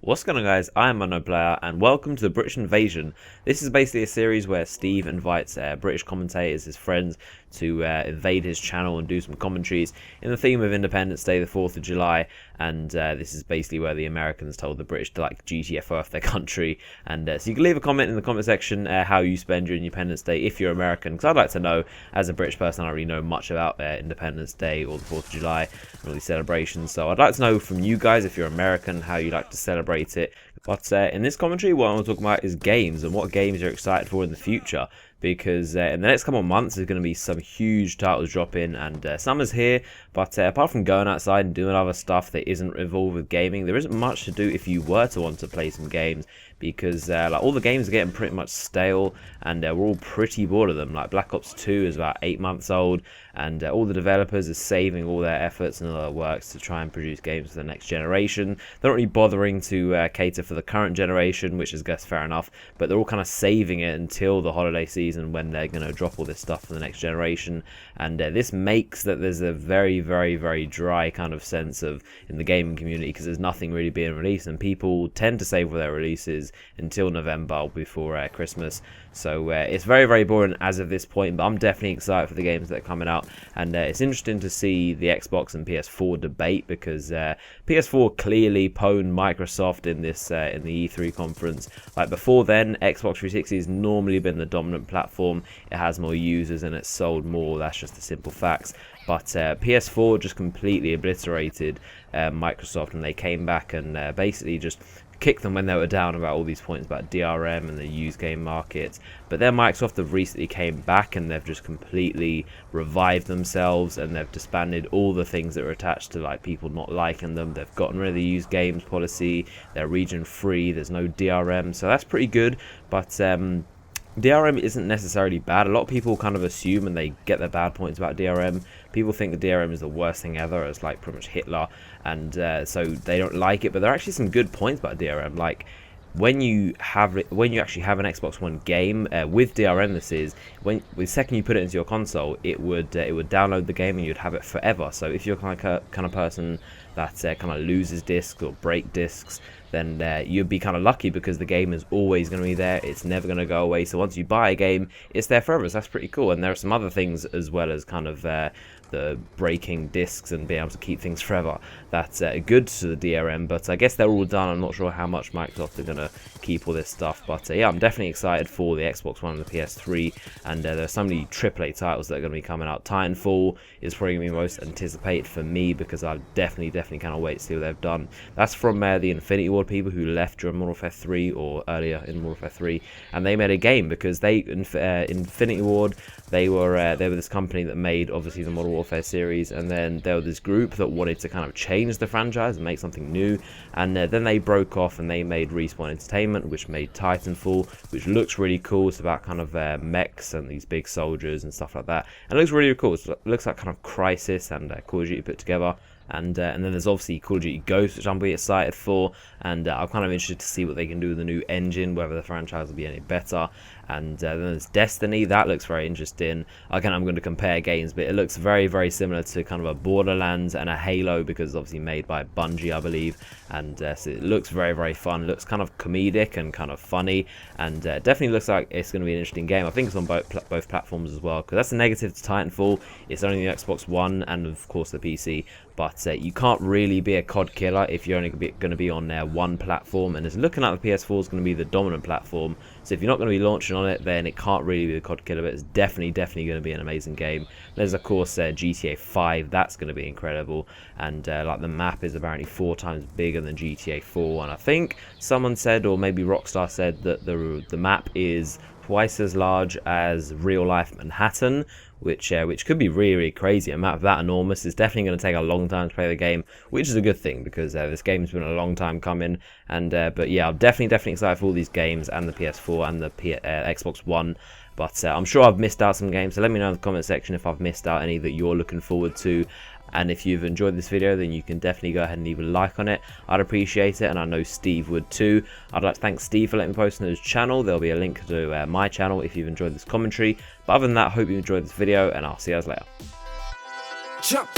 What's going on, guys? I am UnknownPlayer and welcome to the British Invasion. This is basically a series where Steve invites British commentators, his friends, to invade his channel and do some commentaries in the theme of Independence Day, the 4th of July. And this is basically where the Americans told the British to like GTFO off their country. And so you can leave a comment in the comment section how you spend your Independence Day if you're American, because I'd like to know. As a British person, I don't really know much about Independence Day or the 4th of July and all these celebrations. So I'd like to know from you guys, if you're American, how you like to celebrate it. But in this commentary, what I want to talk about is games and what games you're excited for in the future. Because in the next couple of months, there's going to be some huge titles dropping, and summer's here. But apart from going outside and doing other stuff that isn't involved with gaming, there isn't much to do if you were to want to play some games. Because like all the games are getting pretty much stale, and we're all pretty bored of them. Like Black Ops 2 is about 8 months old, and all the developers are saving all their efforts and all their works to try and produce games for the next generation. They're not really bothering to cater for the current generation, which is, I guess, fair enough. But they're all kind of saving it until the holiday season when they're going to drop all this stuff for the next generation. And this makes that there's a very, very, very dry kind of sense of in the gaming community, because there's nothing really being released, and people tend to save all their releases until November before Christmas. So it's very, very boring as of this point, but I'm definitely excited for the games that are coming out. And it's interesting to see the Xbox and PS4 debate, because PS4 clearly pwned Microsoft in this in the E3 conference. Like before then, Xbox 360 has normally been the dominant platform. It has more users and it's sold more. That's just the simple facts. But PS4 just completely obliterated Microsoft, and they came back and basically just kicked them when they were down about all these points about DRM and the used game markets. But then Microsoft have recently came back and they've just completely revived themselves, and they've disbanded all the things that were attached to like people not liking them. They've gotten rid of the used games policy. They're region free. There's no DRM, so that's pretty good. But DRM isn't necessarily bad. A lot of people kind of assume, and they get their bad points about DRM. People think the DRM is the worst thing ever. It's like pretty much Hitler, and so they don't like it. But there are actually some good points about DRM. Like when you actually have an Xbox One game with DRM, this is the second you put it into your console, it would download the game and you'd have it forever. So if you're kind of person that kind of loses discs or break discs, then you'd be kind of lucky, because the game is always going to be there. It's never going to go away. So once you buy a game, it's there forever. So that's pretty cool. And there are some other things as well as kind of the breaking discs and being able to keep things forever that's good to the DRM. But I guess they're all done. I'm not sure how much Microsoft are going to keep all this stuff. But yeah, I'm definitely excited for the Xbox One and the PS3. And there are so many AAA titles that are going to be coming out. Titanfall is probably going to be most anticipated for me, because I definitely cannot wait to see what they've done. That's from the Infinity Ward people who left during Modern Warfare 3 or earlier in Modern Warfare 3, and they made a game because Infinity Ward, they were this company that made obviously the Modern Warfare series, and then there was this group that wanted to kind of change the franchise and make something new, and then they broke off and they made Respawn Entertainment, which made Titanfall, which looks really cool. It's about kind of mechs and these big soldiers and stuff like that, and it looks really cool. It looks like kind of Crisis and Call of Duty put together. And then there's obviously Call of Duty Ghosts, which I'm really excited for, and I'm kind of interested to see what they can do with the new engine, whether the franchise will be any better. And then there's Destiny. That looks very interesting. Again, I'm going to compare games, but it looks very, very similar to kind of a Borderlands and a Halo, because it's obviously made by Bungie, I believe. And so it looks very, very fun. It looks kind of comedic and kind of funny, and definitely looks like it's going to be an interesting game. I think it's on both platforms as well, because that's the negative to Titanfall. It's only the Xbox One and of course the PC. But you can't really be a COD killer if you're only going to be on one platform, and it's looking like the PS4 is going to be the dominant platform. So if you're not going to be launching on it, then it can't really be the COD killer, but it's definitely going to be an amazing game. There's of course GTA 5, that's going to be incredible, and like the map is apparently 4 times bigger than GTA 4, and I think someone said, or maybe Rockstar said, that the map is twice as large as real life Manhattan, which could be really, really crazy. A map that enormous is definitely going to take a long time to play the game, which is a good thing, because this game's been a long time coming. And but yeah, I'm definitely excited for all these games, and the PS4 and the Xbox One. But I'm sure I've missed out some games, so let me know in the comment section if I've missed out any that you're looking forward to. And if you've enjoyed this video, then you can definitely go ahead and leave a like on it. I'd appreciate it, and I know Steve would too. I'd like to thank Steve for letting me post on his channel. There'll be a link to my channel if you've enjoyed this commentary. But other than that, I hope you enjoyed this video, and I'll see you guys later. Jump.